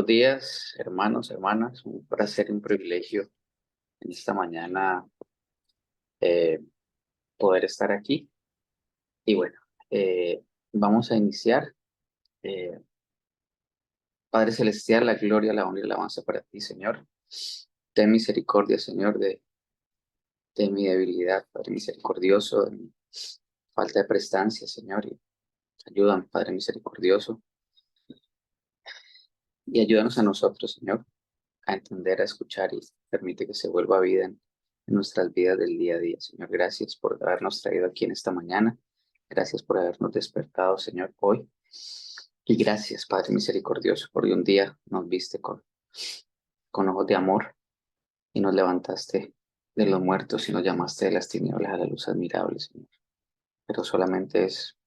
días, hermanos, hermanas. Un placer y un privilegio en esta mañana eh, poder estar aquí. Y bueno, vamos a iniciar. Eh, Padre Celestial, la gloria, la honra y la alabanza para ti, Señor. Ten misericordia, Señor, de mi debilidad, Padre misericordioso, de mi falta de prestancia, Señor. Y ayúdame, Padre misericordioso, y ayúdanos a nosotros, Señor, a entender, a escuchar y permite que se vuelva vida en nuestras vidas del día a día. Señor, gracias por habernos traído aquí en esta mañana. Gracias por habernos despertado, Señor, hoy. Y gracias, Padre misericordioso, porque un día nos viste con ojos de amor y nos levantaste de los muertos y nos llamaste de las tinieblas a la luz admirable, Señor. Pero solamente es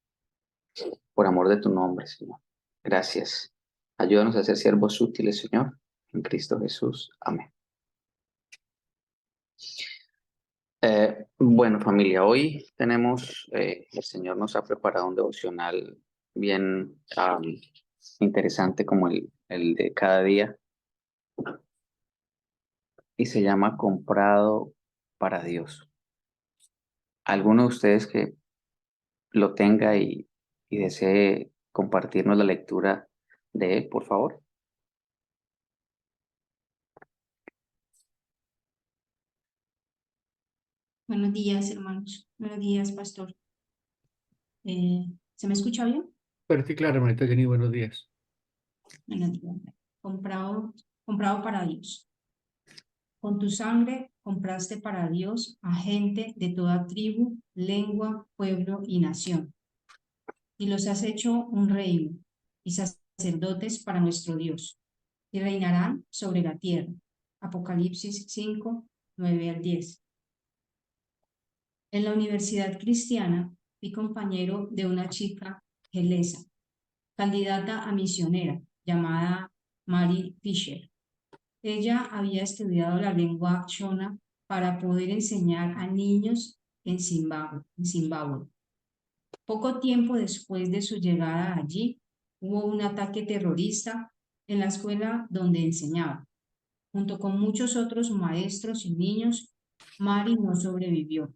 por amor de tu nombre, Señor. Gracias. Ayúdanos a ser siervos útiles, Señor, en Cristo Jesús. Amén. Bueno, familia, hoy el Señor nos ha preparado un devocional bien interesante como el de cada día y se llama Comprado para Dios. ¿Alguno de ustedes que lo tenga y desee compartirnos la lectura de él, por favor? Buenos días, hermanos. Buenos días, pastor. ¿Se me escucha bien? Pero sí, claro, hermanita Jenny, buenos días. Buenos días. Comprado para Dios. Con tu sangre compraste para Dios a gente de toda tribu, lengua, pueblo y nación. Y los has hecho un reino y sacerdotes para nuestro Dios. Y reinarán sobre la tierra. Apocalipsis 5, 9 al 10. En la universidad cristiana fui compañero de una chica gelesa, candidata a misionera, llamada Mary Fisher. Ella había estudiado la lengua shona para poder enseñar a niños en Zimbabue. Poco tiempo después de su llegada allí, hubo un ataque terrorista en la escuela donde enseñaba. Junto con muchos otros maestros y niños, Mary no sobrevivió.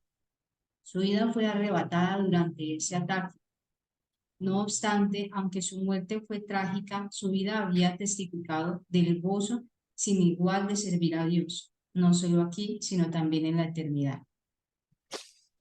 Su vida fue arrebatada durante ese ataque. No obstante, aunque su muerte fue trágica, su vida había testificado del gozo sin igual de servir a Dios, no solo aquí, sino también en la eternidad.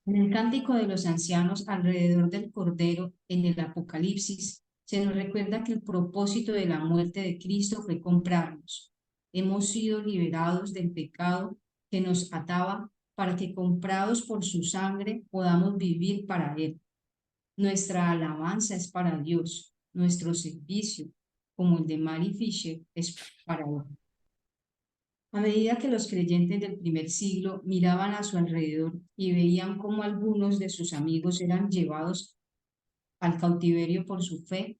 En el cántico de los ancianos alrededor del Cordero en el Apocalipsis, se nos recuerda que el propósito de la muerte de Cristo fue comprarnos. Hemos sido liberados del pecado que nos ataba para que comprados por su sangre podamos vivir para Él. Nuestra alabanza es para Dios, nuestro servicio, como el de Mary Fisher, es para Él. A medida que los creyentes del primer siglo miraban a su alrededor y veían cómo algunos de sus amigos eran llevados al cautiverio por su fe,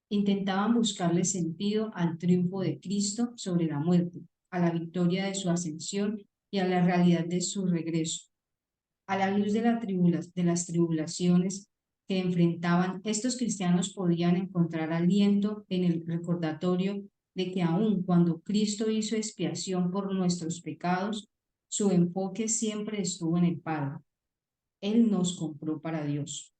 intentaban buscarle sentido al triunfo de Cristo sobre la muerte, a la victoria de su ascensión y a la realidad de su regreso. A la luz de las tribulaciones que enfrentaban, estos cristianos podían encontrar aliento en el recordatorio de que aun cuando Cristo hizo expiación por nuestros pecados, su enfoque siempre estuvo en el Padre. Él nos compró para Dios.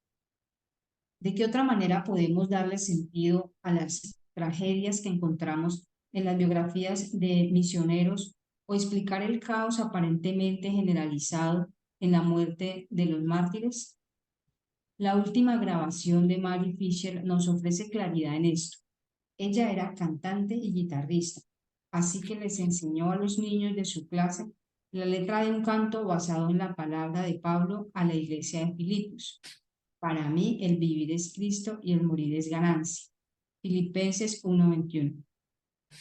¿De qué otra manera podemos darle sentido a las tragedias que encontramos en las biografías de misioneros o explicar el caos aparentemente generalizado en la muerte de los mártires? La última grabación de Mary Fisher nos ofrece claridad en esto. Ella era cantante y guitarrista, así que les enseñó a los niños de su clase la letra de un canto basado en la palabra de Pablo a la iglesia de Filipos. Para mí el vivir es Cristo y el morir es ganancia. Filipenses 1:21.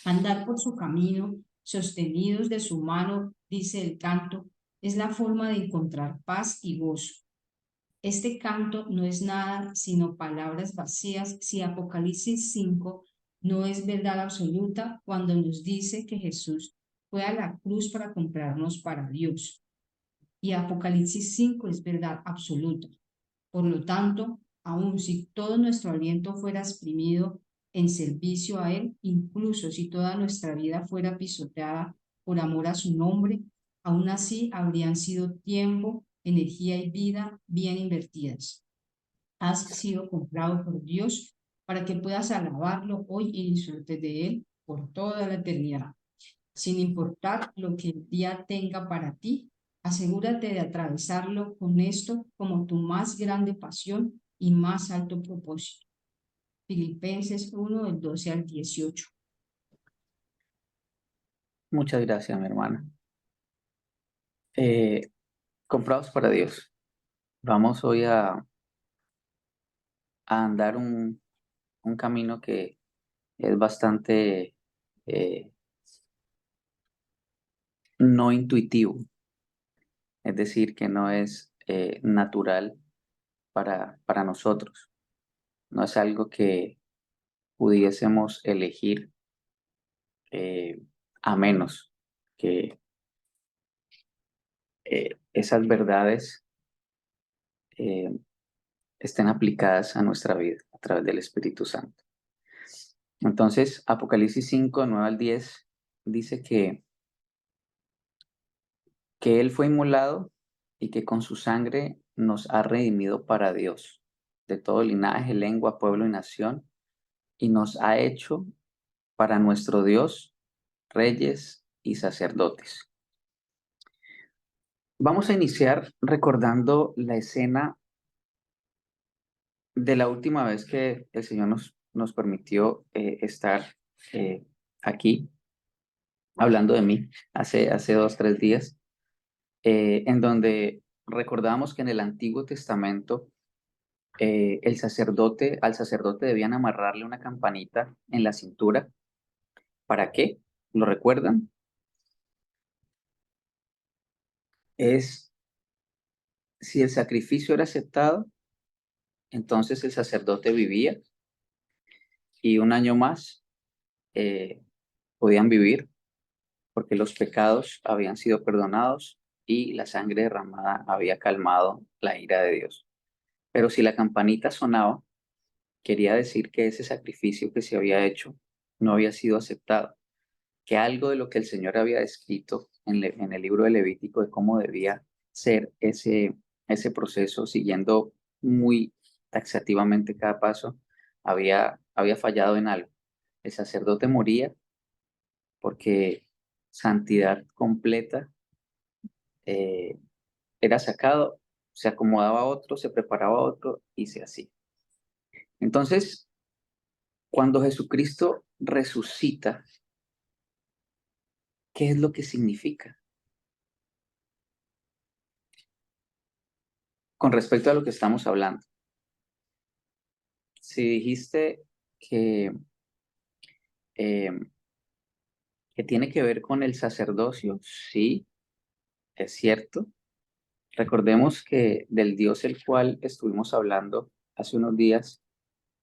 Andar por su camino, sostenidos de su mano, dice el canto, es la forma de encontrar paz y gozo. Este canto no es nada sino palabras vacías si Apocalipsis 5 no es verdad absoluta cuando nos dice que Jesús fue a la cruz para comprarnos para Dios. Y Apocalipsis 5 es verdad absoluta. Por lo tanto, aun si todo nuestro aliento fuera exprimido en servicio a Él, incluso si toda nuestra vida fuera pisoteada por amor a su nombre, aún así habrían sido tiempo, energía y vida bien invertidas. Has sido comprado por Dios para que puedas alabarlo hoy y disfrutes de Él por toda la eternidad. Sin importar lo que el día tenga para ti, asegúrate de atravesarlo con esto como tu más grande pasión y más alto propósito. Filipenses 1, del 12 al 18. Muchas gracias, mi hermana. Comprados para Dios. Vamos hoy a andar un camino que es bastante no intuitivo, es decir, que no es natural para nosotros. No es algo que pudiésemos elegir a menos que esas verdades eh, estén aplicadas a nuestra vida a través del Espíritu Santo. Entonces, Apocalipsis 5, 9 al 10 dice que Él fue inmolado y que con su sangre nos ha redimido para Dios, de todo linaje, lengua, pueblo y nación, y nos ha hecho para nuestro Dios reyes y sacerdotes. Vamos a iniciar recordando la escena de la última vez que el Señor nos permitió estar aquí, hablando de mí, hace 2, 3 días, en donde recordamos que en el Antiguo Testamento al sacerdote debían amarrarle una campanita en la cintura. ¿Para qué? ¿Lo recuerdan? Es si el sacrificio era aceptado, entonces el sacerdote vivía y un año más podían vivir porque los pecados habían sido perdonados y la sangre derramada había calmado la ira de Dios. Pero si la campanita sonaba, quería decir que ese sacrificio que se había hecho no había sido aceptado, que algo de lo que el Señor había escrito en el libro de Levítico de cómo debía ser ese proceso, siguiendo muy taxativamente cada paso, había fallado en algo. El sacerdote moría porque santidad completa era sacado, se acomodaba a otro, se preparaba a otro y se hacía. Entonces, cuando Jesucristo resucita, ¿qué es lo que significa? Con respecto a lo que estamos hablando. Si dijiste que, que tiene que ver con el sacerdocio, sí, es cierto. Recordemos que del Dios el cual estuvimos hablando hace unos días,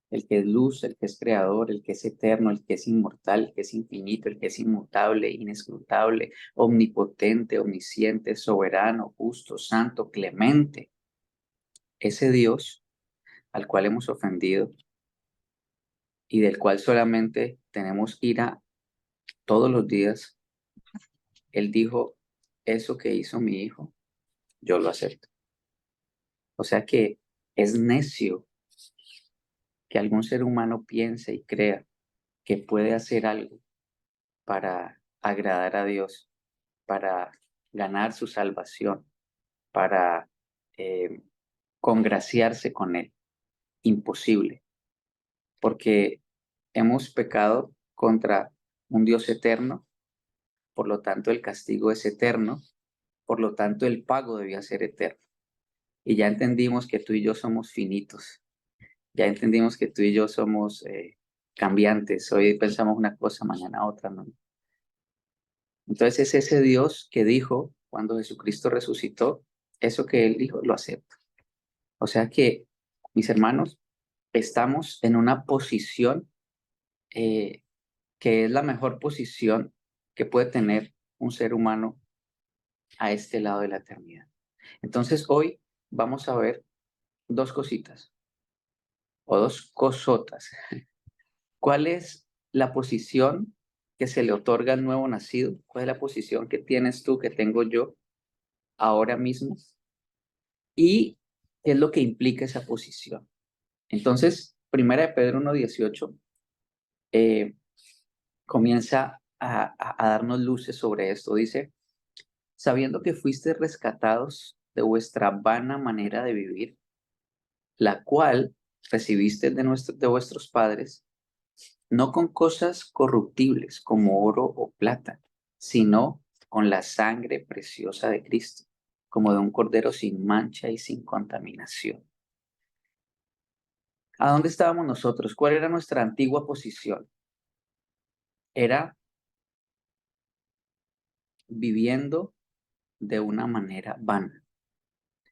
el que es luz, el que es creador, el que es eterno, el que es inmortal, el que es infinito, el que es inmutable, inescrutable, omnipotente, omnisciente, soberano, justo, santo, clemente. Ese Dios al cual hemos ofendido y del cual solamente tenemos ira todos los días, Él dijo, eso que hizo mi hijo, yo lo acepto. O sea que es necio que algún ser humano piense y crea que puede hacer algo para agradar a Dios, para ganar su salvación, para congraciarse con Él. Imposible, porque hemos pecado contra un Dios eterno, por lo tanto el castigo es eterno, por lo tanto el pago debía ser eterno. Y ya entendimos que tú y yo somos finitos, ya entendimos que tú y yo somos cambiantes, hoy pensamos una cosa, mañana otra, ¿no? Entonces es ese Dios que dijo cuando Jesucristo resucitó, eso que Él dijo, lo acepto. O sea que, mis hermanos, estamos en una posición que es la mejor posición que puede tener un ser humano a este lado de la eternidad. Entonces hoy vamos a ver dos cositas o dos cosotas. ¿Cuál es la posición que se le otorga al nuevo nacido? ¿Cuál es la posición que tienes tú, que tengo yo ahora mismo? ¿Y qué es lo que implica esa posición? Entonces, Primera de Pedro 1:18 comienza a darnos luces sobre esto. Dice, sabiendo que fuiste rescatados de vuestra vana manera de vivir, la cual recibiste de vuestros padres, no con cosas corruptibles como oro o plata, sino con la sangre preciosa de Cristo, como de un cordero sin mancha y sin contaminación. ¿A dónde estábamos nosotros? ¿Cuál era nuestra antigua posición? Era viviendo de una manera vana,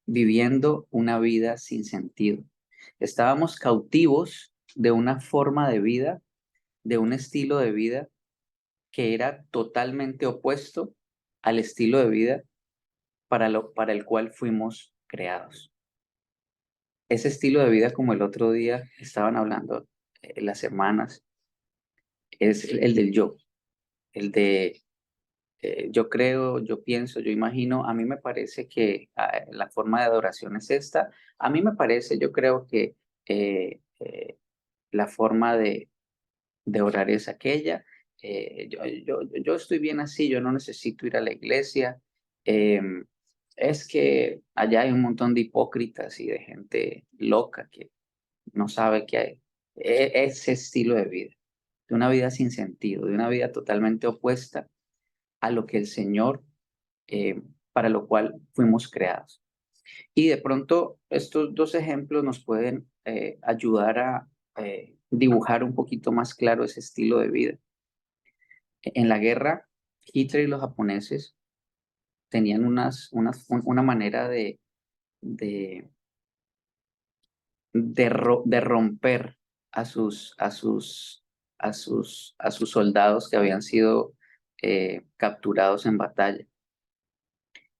viviendo una vida sin sentido. Estábamos cautivos de una forma de vida, de un estilo de vida que era totalmente opuesto al estilo de vida para el cual fuimos creados. Ese estilo de vida, como el otro día estaban hablando las hermanas, es el del yo, el de yo creo, yo pienso, yo imagino. A mí me parece que la forma de adoración es esta. A mí me parece, yo creo que la forma de orar es aquella. Yo estoy bien así, yo no necesito ir a la iglesia. Em, es que allá hay un montón de hipócritas y de gente loca que no sabe que hay ese estilo de vida, de una vida sin sentido, de una vida totalmente opuesta a lo que el Señor, para lo cual fuimos creados. Y de pronto estos dos ejemplos nos pueden ayudar a dibujar un poquito más claro ese estilo de vida. En la guerra, Hitler y los japoneses tenían una manera de, de romper a sus soldados que habían sido capturados en batalla.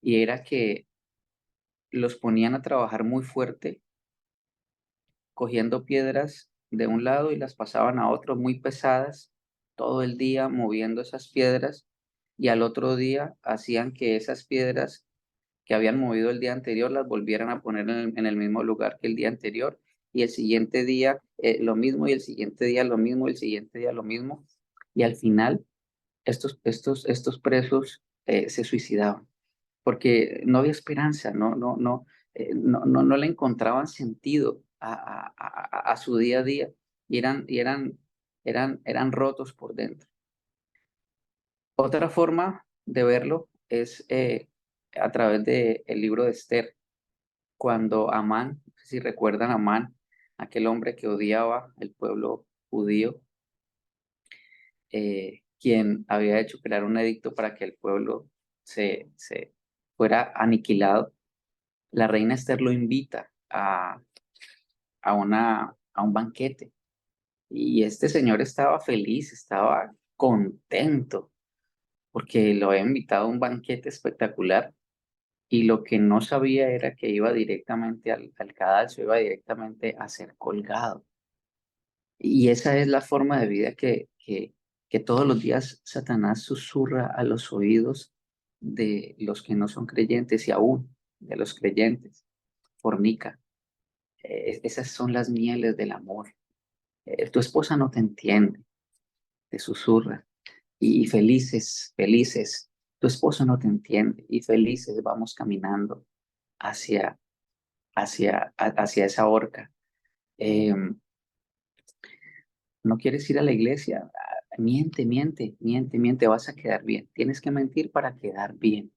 Y era que los ponían a trabajar muy fuerte, cogiendo piedras de un lado y las pasaban a otro muy pesadas, todo el día moviendo esas piedras, y al otro día hacían que esas piedras que habían movido el día anterior las volvieran a poner en el mismo lugar que el día anterior, y el siguiente día lo mismo, y el siguiente día lo mismo, y el siguiente día lo mismo, y al final estos presos se suicidaban porque no había esperanza, no le encontraban sentido a su día a día, y eran rotos por dentro. Otra forma de verlo es a través del libro de Esther, cuando Amán, no sé si recuerdan a Amán, aquel hombre que odiaba el pueblo judío, quien había hecho crear un edicto para que el pueblo se fuera aniquilado. La reina Esther lo invita a un banquete, y este señor estaba feliz, estaba contento porque lo había invitado a un banquete espectacular, y lo que no sabía era que iba directamente al cadalso, iba directamente a ser colgado. Y esa es la forma de vida que todos los días Satanás susurra a los oídos de los que no son creyentes, y aún de los creyentes. Fornica. Esas son las mieles del amor. Tu esposa no te entiende, te susurra. Y felices, felices, tu esposo no te entiende, y felices vamos caminando hacia, hacia esa horca. ¿No quieres ir a la iglesia? Miente, miente, miente, miente, vas a quedar bien. Tienes que mentir para quedar bien.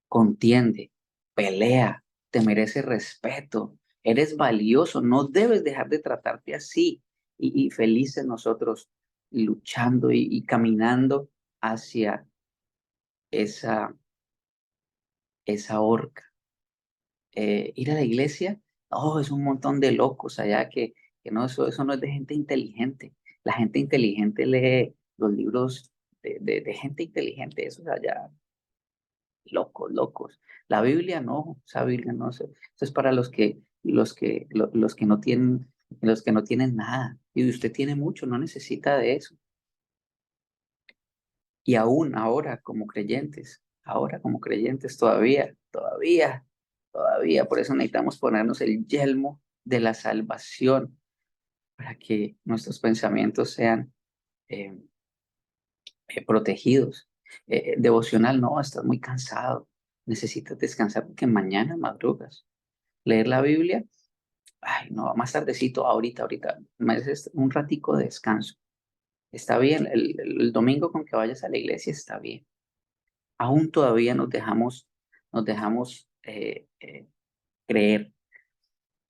Contiende, pelea, te mereces respeto, eres valioso, no debes dejar de tratarte así. Y felices nosotros luchando y caminando hacia esa horca. Ir a la iglesia, oh, es un montón de locos allá que no, eso no es de gente inteligente. La gente inteligente lee los libros de gente inteligente, esos allá, locos, locos. La Biblia no, esa Biblia no, eso es para los que no tienen los que no tienen nada. Y usted tiene mucho, no necesita de eso. Y aún ahora como creyentes todavía, por eso necesitamos ponernos el yelmo de la salvación para que nuestros pensamientos sean eh, protegidos. Devocional, no, estás muy cansado, necesitas descansar porque mañana madrugas. Leer la Biblia, ay, no, más tardecito, ahorita, mereces un ratico de descanso. Está bien, el domingo con que vayas a la iglesia está bien. Aún todavía nos dejamos creer.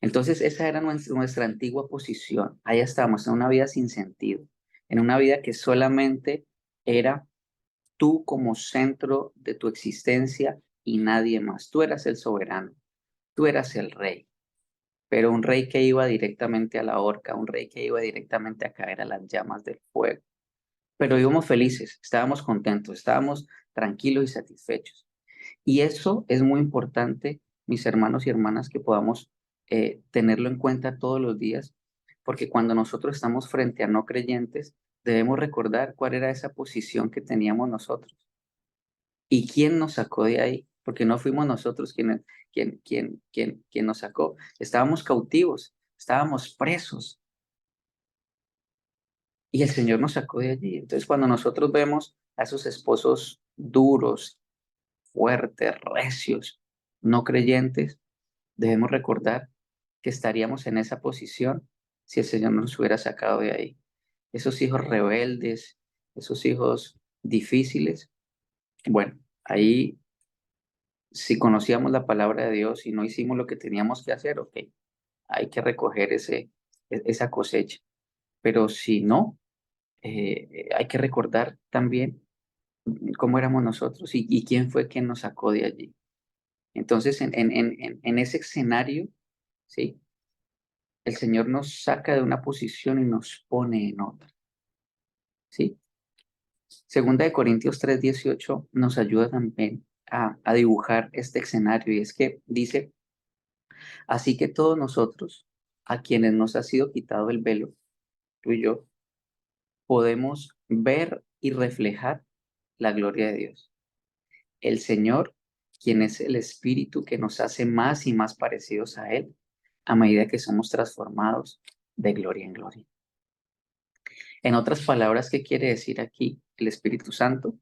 Entonces, esa era nuestra antigua posición. Allá estábamos, en una vida sin sentido, en una vida que solamente era tú como centro de tu existencia y nadie más. Tú eras el soberano, tú eras el rey, pero un rey que iba directamente a la horca, un rey que iba directamente a caer a las llamas del fuego. Pero íbamos felices, estábamos contentos, estábamos tranquilos y satisfechos. Y eso es muy importante, mis hermanos y hermanas, que podamos tenerlo en cuenta todos los días, porque cuando nosotros estamos frente a no creyentes, debemos recordar cuál era esa posición que teníamos nosotros y quién nos sacó de ahí, porque no fuimos nosotros quien nos sacó. Estábamos cautivos, estábamos presos y el Señor nos sacó de allí. Entonces, cuando nosotros vemos a esos esposos duros, fuertes, recios, no creyentes, debemos recordar que estaríamos en esa posición si el Señor nos hubiera sacado de ahí. Esos hijos rebeldes, esos hijos difíciles, bueno, ahí si conocíamos la palabra de Dios y no hicimos lo que teníamos que hacer, ok, hay que recoger esa cosecha. Pero si no, hay que recordar también cómo éramos nosotros y quién fue quien nos sacó de allí. Entonces, en ese escenario, ¿sí? El Señor nos saca de una posición y nos pone en otra, ¿sí? Segunda de Corintios 3:18 nos ayuda también a dibujar este escenario y es que dice, así que todos nosotros, a quienes nos ha sido quitado el velo, tú y yo, podemos ver y reflejar la gloria de Dios. El Señor, quien es el Espíritu que nos hace más y más parecidos a Él a medida que somos transformados de gloria en gloria. En otras palabras, ¿qué quiere decir aquí el Espíritu Santo?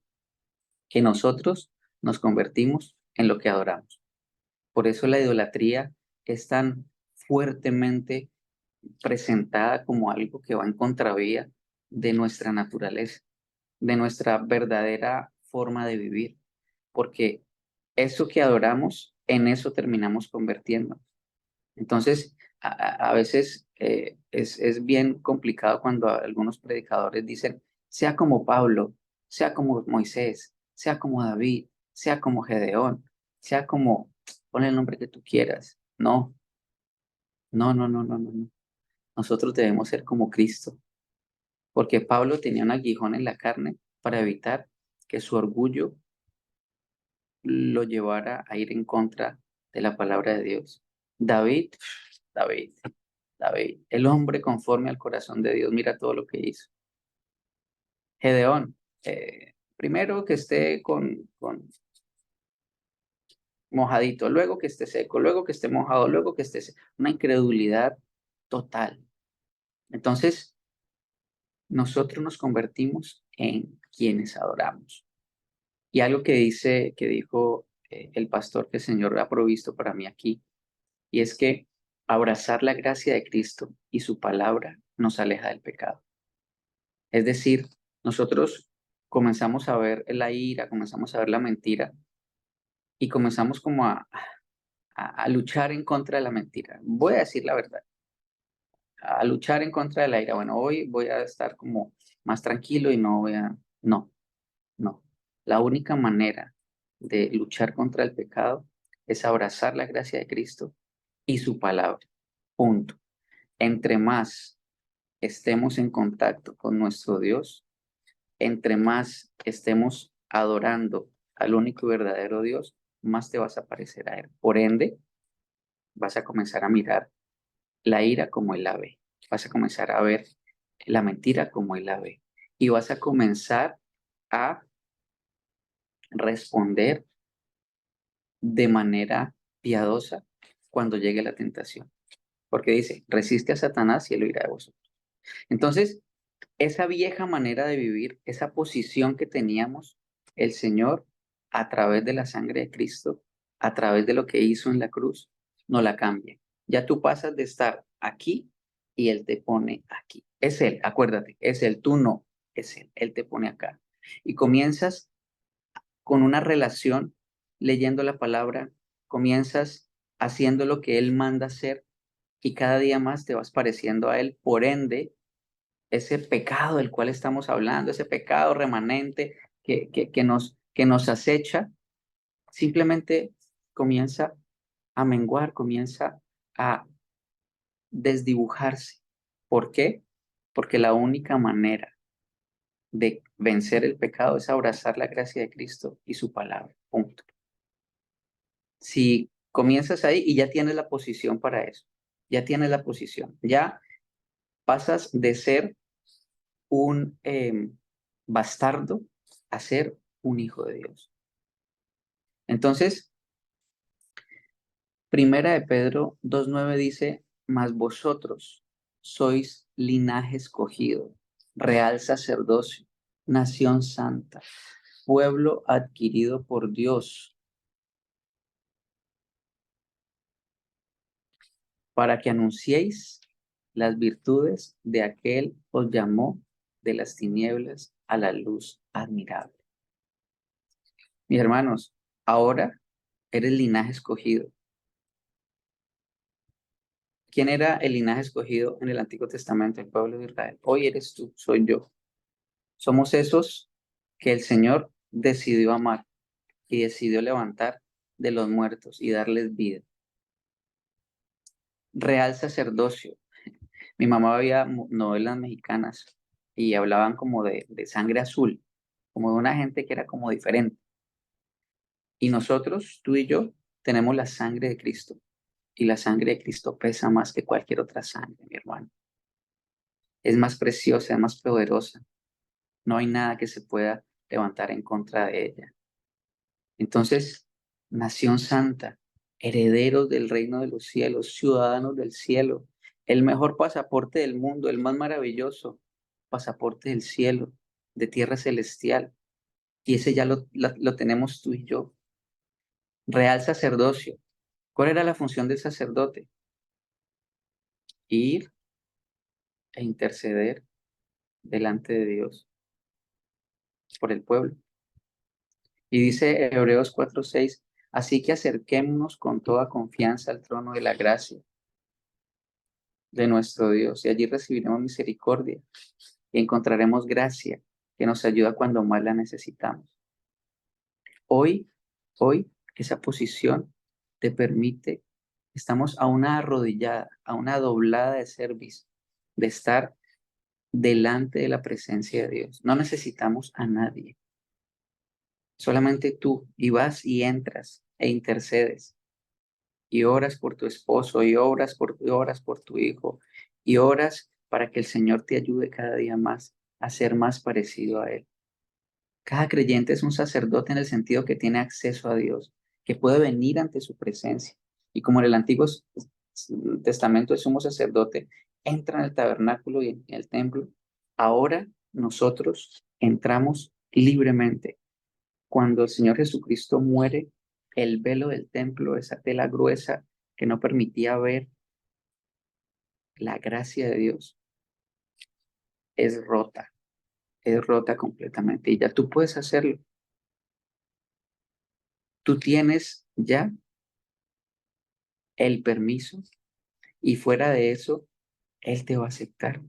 Que nosotros nos convertimos en lo que adoramos. Por eso la idolatría es tan fuertemente presentada como algo que va en contravía de nuestra naturaleza, de nuestra verdadera forma de vivir, porque eso que adoramos, en eso terminamos convirtiendo. Entonces, a veces es bien complicado cuando algunos predicadores dicen, sea como Pablo, sea como Moisés, sea como David, sea como Gedeón, sea como, pon el nombre que tú quieras. No, no. Nosotros debemos ser como Cristo, porque Pablo tenía un aguijón en la carne para evitar que su orgullo lo llevara a ir en contra de la palabra de Dios. David, David, David, el hombre conforme al corazón de Dios, mira todo lo que hizo. Gedeón, primero que esté con mojadito, luego que esté seco, luego que esté mojado, luego que esté seco. Una incredulidad total. Entonces, nosotros nos convertimos en quienes adoramos. Y algo que dijo el pastor que el Señor ha provisto para mí aquí, y es que abrazar la gracia de Cristo y su palabra nos aleja del pecado. Es decir, nosotros comenzamos a ver la ira, comenzamos a ver la mentira y comenzamos como a luchar en contra de la mentira. Voy a decir la verdad, a luchar en contra de la ira. Bueno, hoy voy a estar como más tranquilo y no voy a... No, no. La única manera de luchar contra el pecado es abrazar la gracia de Cristo y su palabra. Punto. Entre más estemos en contacto con nuestro Dios, entre más estemos adorando al único y verdadero Dios, más te vas a parecer a Él. Por ende, vas a comenzar a mirar la ira como el ave, Vas a comenzar a ver la mentira como Él la ve. Y vas a comenzar a responder de manera piadosa cuando llegue la tentación. Porque dice, resiste a Satanás y él huirá de vosotros. Entonces, esa vieja manera de vivir, esa posición que teníamos, el Señor, a través de la sangre de Cristo, a través de lo que hizo en la cruz, no la cambia. Ya tú pasas de estar aquí y Él te pone aquí. Es Él, acuérdate, es Él, tú no, es Él, Él te pone acá. Y comienzas con una relación, leyendo la palabra, comienzas haciendo lo que Él manda hacer y cada día más te vas pareciendo a Él. Por ende, ese pecado del cual estamos hablando, ese pecado remanente que nos acecha, simplemente comienza a menguar, comienza a desdibujarse. ¿Por qué? Porque la única manera de vencer el pecado es abrazar la gracia de Cristo y su palabra. Punto. Si comienzas ahí y ya tienes la posición para eso, ya tienes la posición, ya pasas de ser un bastardo a ser un hijo de Dios. Entonces, Primera de Pedro 2:9 dice, mas vosotros sois linaje escogido, real sacerdocio, nación santa, pueblo adquirido por Dios, para que anunciéis las virtudes de aquel os llamó de las tinieblas a la luz admirable. Mis hermanos, ahora eres linaje escogido. ¿Quién era el linaje escogido en el Antiguo Testamento, el pueblo de Israel? Hoy eres tú, soy yo. Somos esos que el Señor decidió amar y decidió levantar de los muertos y darles vida. Real sacerdocio. Mi mamá veía novelas mexicanas y hablaban como de sangre azul, como de una gente que era como diferente. Y nosotros, tú y yo, tenemos la sangre de Cristo. Y la sangre de Cristo pesa más que cualquier otra sangre, mi hermano. Es más preciosa, es más poderosa. No hay nada que se pueda levantar en contra de ella. Entonces, nación santa, herederos del reino de los cielos, ciudadanos del cielo, el mejor pasaporte del mundo, el más maravilloso pasaporte del cielo, de tierra celestial. Y ese ya lo tenemos tú y yo. Real sacerdocio. ¿Cuál era la función del sacerdote? Ir e interceder delante de Dios por el pueblo. Y dice Hebreos 4:6, así que acerquémonos con toda confianza al trono de la gracia de nuestro Dios y allí recibiremos misericordia y encontraremos gracia que nos ayuda cuando más la necesitamos. Hoy, esa posición te permite, estamos a una arrodillada, a una doblada de cerviz, de estar delante de la presencia de Dios. No necesitamos a nadie. Solamente tú, y vas y entras e intercedes y oras por tu esposo y oras por tu hijo y oras para que el Señor te ayude cada día más a ser más parecido a Él. Cada creyente es un sacerdote en el sentido que tiene acceso a Dios, que puede venir ante su presencia. Y como en el Antiguo Testamento el sumo sacerdote entra en el tabernáculo y en el templo, ahora nosotros entramos libremente. Cuando el Señor Jesucristo muere, el velo del templo, esa tela gruesa que no permitía ver la gracia de Dios, es rota completamente y ya tú puedes hacerlo. Tú tienes ya el permiso y fuera de eso, Él te va a aceptar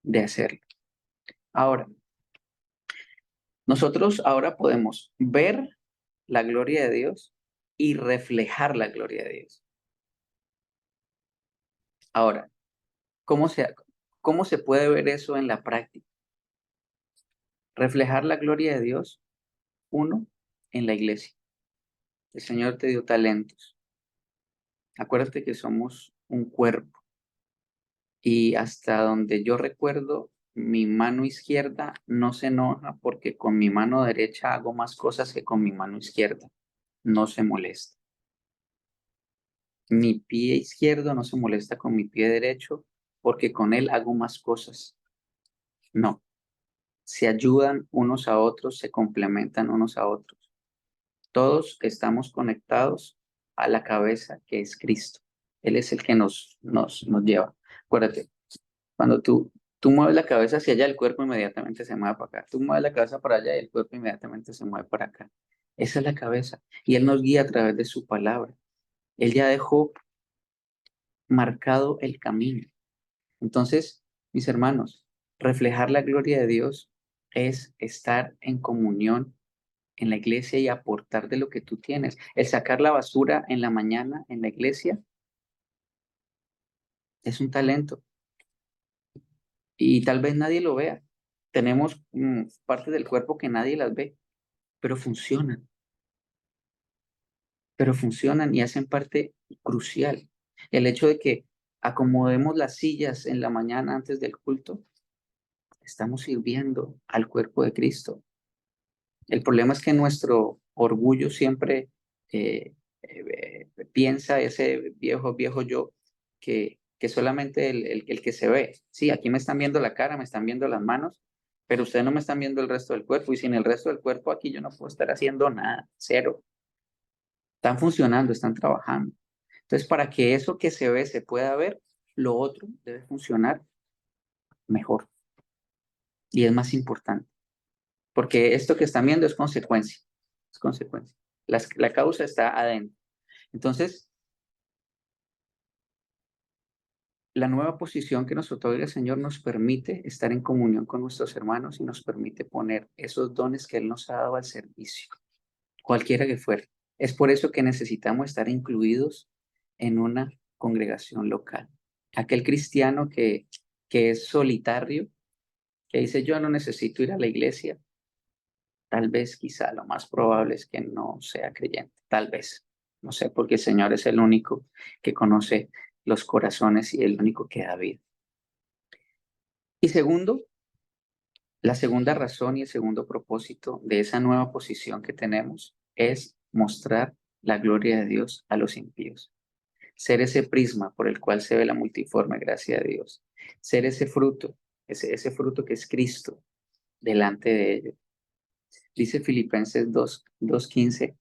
de hacerlo. Ahora, nosotros ahora podemos ver la gloria de Dios y reflejar la gloria de Dios. Ahora, ¿cómo se puede ver eso en la práctica? Reflejar la gloria de Dios, uno, en la iglesia. El Señor te dio talentos. Acuérdate que somos un cuerpo Y hasta donde yo recuerdo, mi mano izquierda no se enoja porque con mi mano derecha hago más cosas que con mi mano izquierda. No se molesta. Mi pie izquierdo no se molesta con mi pie derecho porque con él hago más cosas. No, se ayudan unos a otros, se complementan unos a otros. Todos estamos conectados a la cabeza que es Cristo. Él es el que nos lleva. Acuérdate, cuando tú mueves la cabeza hacia allá, el cuerpo inmediatamente se mueve para acá. Tú mueves la cabeza para allá y el cuerpo inmediatamente se mueve para acá. Esa es la cabeza. Y Él nos guía a través de su palabra. Él ya dejó marcado el camino. Entonces, mis hermanos, reflejar la gloria de Dios es estar en comunión en la iglesia y aportar de lo que tú tienes. El sacar la basura en la mañana en la iglesia es un talento y tal vez nadie lo vea. Tenemos partes del cuerpo que nadie las ve, pero funcionan y hacen parte crucial. El hecho de que acomodemos las sillas en la mañana antes del culto, estamos sirviendo al cuerpo de Cristo. El problema es que nuestro orgullo siempre piensa ese viejo yo que solamente el que se ve. Sí, aquí me están viendo la cara, me están viendo las manos, pero ustedes no me están viendo el resto del cuerpo y sin el resto del cuerpo aquí yo no puedo estar haciendo nada, cero. Están funcionando, están trabajando. Entonces, para que eso que se ve se pueda ver, lo otro debe funcionar mejor y es más importante. Porque esto que están viendo es consecuencia, es consecuencia. La causa está adentro. Entonces, la nueva posición que nos otorga el Señor nos permite estar en comunión con nuestros hermanos y nos permite poner esos dones que Él nos ha dado al servicio, cualquiera que fuera. Es por eso que necesitamos estar incluidos en una congregación local. Aquel cristiano que es solitario, que dice yo no necesito ir a la iglesia, tal vez quizá lo más probable es que no sea creyente, tal vez. No sé, porque el Señor es el único que conoce los corazones y el único que da vida. Y segundo, la segunda razón y el segundo propósito de esa nueva posición que tenemos es mostrar la gloria de Dios a los impíos. Ser ese prisma por el cual se ve la multiforme gracia de Dios. Ser ese fruto, ese fruto que es Cristo delante de ellos. Dice Filipenses 2:15,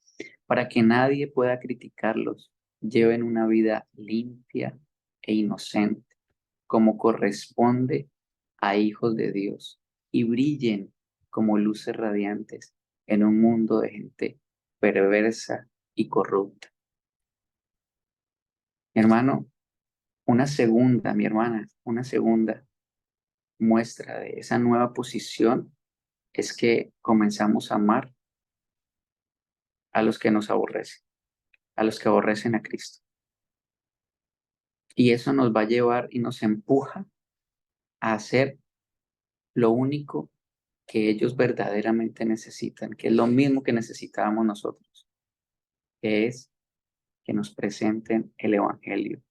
para que nadie pueda criticarlos, lleven una vida limpia e inocente, como corresponde a hijos de Dios, y brillen como luces radiantes en un mundo de gente perversa y corrupta. Mi hermano, mi hermana, una segunda muestra de esa nueva posición es que comenzamos a amar a los que nos aborrecen, a los que aborrecen a Cristo. Y eso nos va a llevar y nos empuja a hacer lo único que ellos verdaderamente necesitan, que es lo mismo que necesitábamos nosotros, que es que nos presenten el Evangelio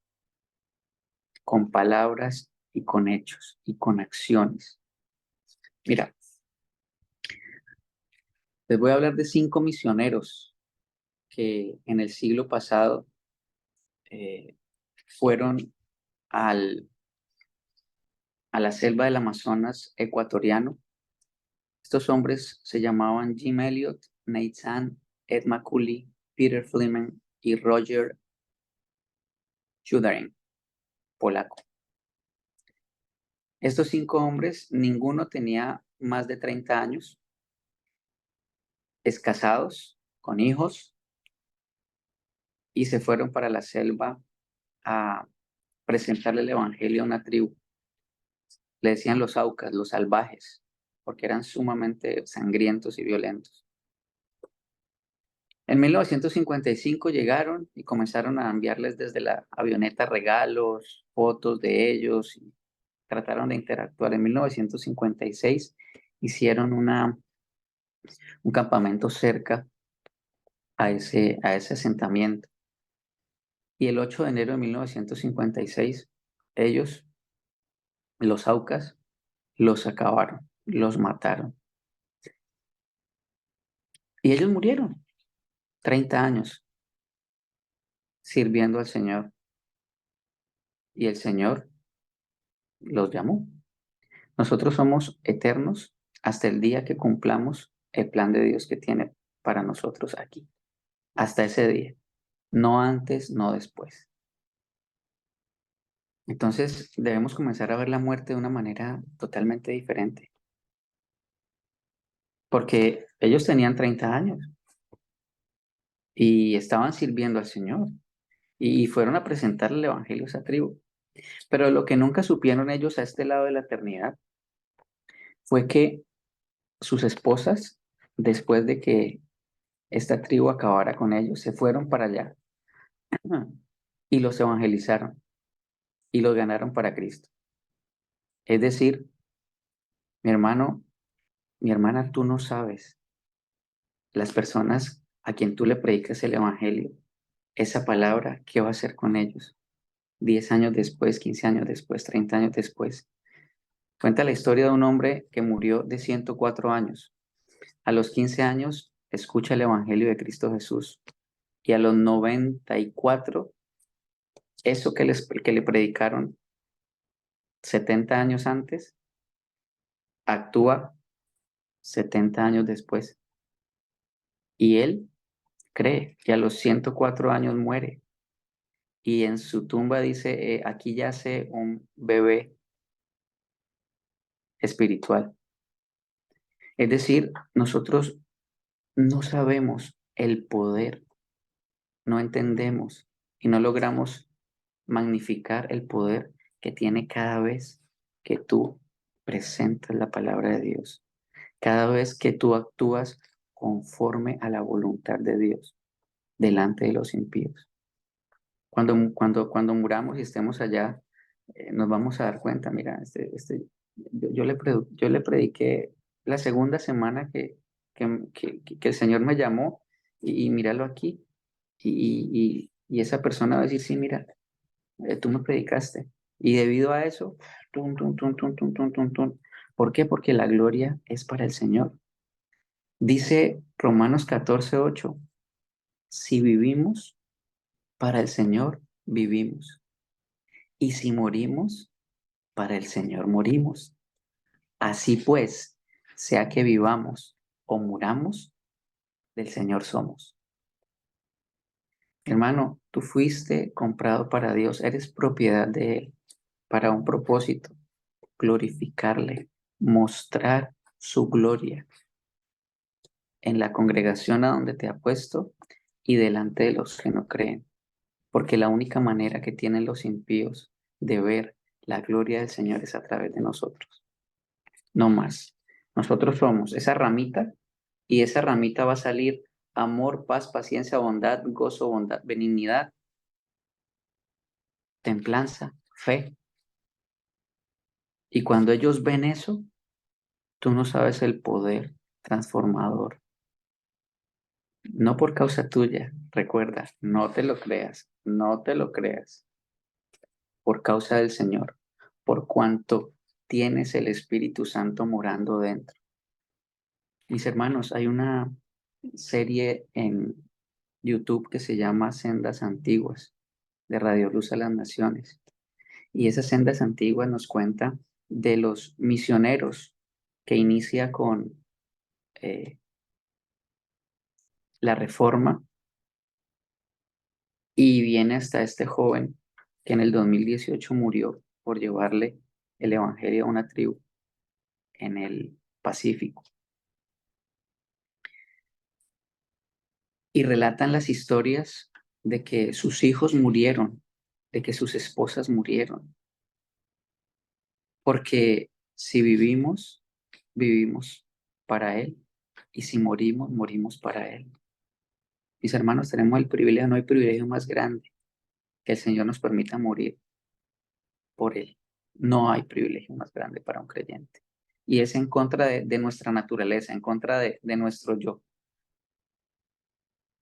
con palabras y con hechos y con acciones. Mira, les voy a hablar de 5 misioneros que en el siglo pasado fueron a la selva del Amazonas ecuatoriano. Estos hombres se llamaban Jim Elliot, Nathan, Ed McCully, Peter Fleeman y Roger Judarin, polaco. Estos 5 hombres, ninguno tenía más de 30 años, casados, con hijos, y se fueron para la selva a presentarle el evangelio a una tribu. Le decían los aucas, los salvajes, porque eran sumamente sangrientos y violentos. En 1955 llegaron y comenzaron a enviarles desde la avioneta regalos, fotos de ellos, y trataron de interactuar. En 1956 hicieron un campamento cerca a ese asentamiento. Y el 8 de enero de 1956, ellos Los Aucas los acabaron, los mataron. Y ellos murieron 30 años sirviendo al Señor. Y el Señor los llamó. Nosotros somos eternos hasta el día que cumplamos el plan de Dios que tiene para nosotros aquí. Hasta ese día. No antes, no después. Entonces debemos comenzar a ver la muerte de una manera totalmente diferente. Porque ellos tenían 30 años y estaban sirviendo al Señor y fueron a presentarle el Evangelio a esa tribu. Pero lo que nunca supieron ellos a este lado de la eternidad fue que sus esposas, después de que esta tribu acabara con ellos, se fueron para allá y los evangelizaron y los ganaron para Cristo. Es decir, mi hermano, mi hermana, tú no sabes las personas a quien tú le predicas el Evangelio, esa palabra, ¿qué va a hacer con ellos? 10 años después, 15 años después, 30 años después. Cuenta la historia de un hombre que murió de 104 años. A los 15 años escucha el Evangelio de Cristo Jesús y a los 94, eso que le predicaron 70 años antes, actúa 70 años después. Y él cree que a los 104 años muere. Y en su tumba dice, aquí yace un bebé espiritual. Es decir, nosotros no sabemos el poder, no entendemos y no logramos magnificar el poder que tiene cada vez que tú presentas la palabra de Dios, cada vez que tú actúas conforme a la voluntad de Dios delante de los impíos. Cuando muramos y estemos allá, nos vamos a dar cuenta, mira, yo le prediqué la segunda semana que el Señor me llamó y míralo aquí. Y esa persona va a decir, sí, mira, tú me predicaste. Y debido a eso, tum, tum, tum, tum, tum, tum, tum, tum. ¿Por qué? Porque la gloria es para el Señor. Dice Romanos 14:8, si vivimos, para el Señor vivimos. Y si morimos, para el Señor morimos. Así pues, sea que vivamos o muramos, del Señor somos. Hermano, tú fuiste comprado para Dios, eres propiedad de Él, para un propósito, glorificarle, mostrar su gloria en la congregación a donde te ha puesto y delante de los que no creen. Porque la única manera que tienen los impíos de ver la gloria del Señor es a través de nosotros. No más. Nosotros somos esa ramita y esa ramita va a salir amor, paz, paciencia, bondad, gozo, bondad, benignidad, templanza, fe. Y cuando ellos ven eso, tú no sabes el poder transformador. No por causa tuya, recuerda, no te lo creas, no te lo creas. Por causa del Señor, por cuanto tienes el Espíritu Santo morando dentro. Mis hermanos, hay una serie en YouTube que se llama Sendas Antiguas, de Radio Luz a las Naciones. Y esas sendas antiguas nos cuenta de los misioneros que inicia con la Reforma y viene hasta este joven que en el 2018 murió por llevarle el Evangelio a una tribu en el Pacífico. Y relatan las historias de que sus hijos murieron, de que sus esposas murieron. Porque si vivimos, vivimos para Él. Y si morimos, morimos para Él. Mis hermanos, tenemos el privilegio, no hay privilegio más grande que el Señor nos permita morir por Él. No hay privilegio más grande para un creyente. Y es en contra de nuestra naturaleza, en contra de nuestro yo.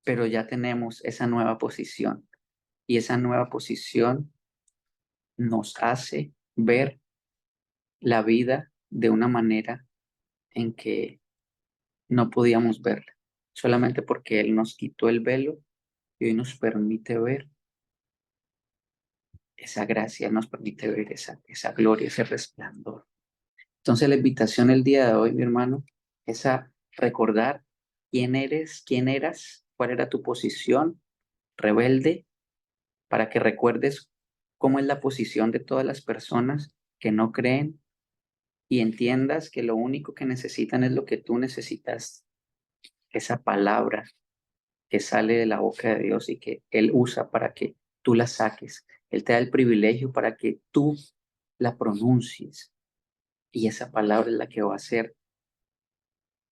Pero ya tenemos esa nueva posición. Y esa nueva posición nos hace ver la vida de una manera en que no podíamos verla, solamente porque Él nos quitó el velo y hoy nos permite ver esa gracia, nos permite ver esa gloria, ese resplandor. Entonces la invitación el día de hoy, mi hermano, es a recordar quién eres, quién eras, cuál era tu posición rebelde, para que recuerdes cómo es la posición de todas las personas que no creen y entiendas que lo único que necesitan es lo que tú necesitas, esa palabra que sale de la boca de Dios y que Él usa para que tú la saques. Él te da el privilegio para que tú la pronuncies y esa palabra es la que va a hacer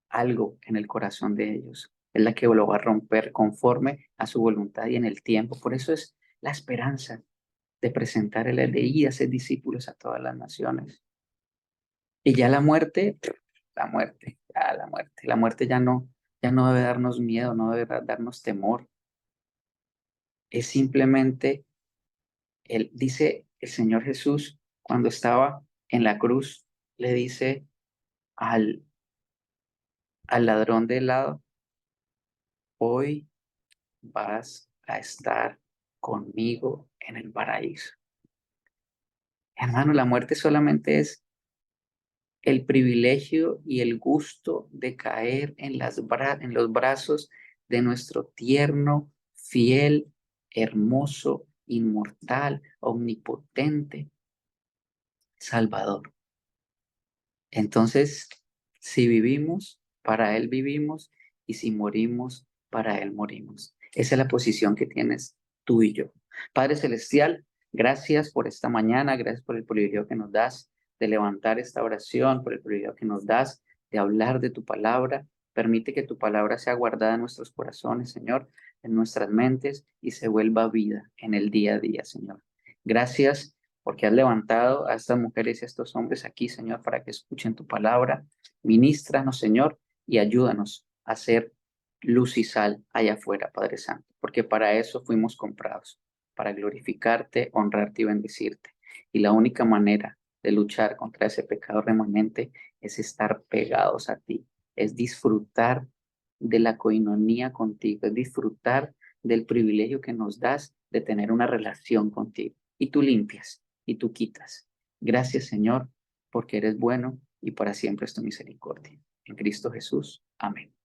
algo en el corazón de ellos. Es la que lo va a romper conforme a su voluntad y en el tiempo. Por eso es la esperanza de presentar el de ir a ser discípulos a todas las naciones. Y ya la muerte, la muerte ya no debe darnos miedo, no debe darnos temor. Es simplemente, dice el Señor Jesús, cuando estaba en la cruz, le dice al, al ladrón del lado, hoy vas a estar conmigo en el paraíso. Hermano, la muerte solamente es el privilegio y el gusto de caer en los brazos de nuestro tierno, fiel, hermoso, inmortal, omnipotente Salvador. Entonces, si vivimos, para Él vivimos, y si morimos, para Él morimos. Esa es la posición que tienes tú y yo. Padre Celestial, gracias por esta mañana, gracias por el privilegio que nos das de levantar esta oración, por el privilegio que nos das de hablar de tu palabra. Permite que tu palabra sea guardada en nuestros corazones, Señor, en nuestras mentes y se vuelva vida en el día a día, Señor. Gracias porque has levantado a estas mujeres y a estos hombres aquí, Señor, para que escuchen tu palabra. Ministranos, Señor, y ayúdanos a ser luz y sal allá afuera, Padre Santo, porque para eso fuimos comprados, para glorificarte, honrarte y bendecirte. Y la única manera de luchar contra ese pecado remanente es estar pegados a ti, es disfrutar de la coinonía contigo, es disfrutar del privilegio que nos das de tener una relación contigo. Y tú limpias y tú quitas. Gracias, Señor, porque eres bueno y para siempre es tu misericordia. En Cristo Jesús. Amén.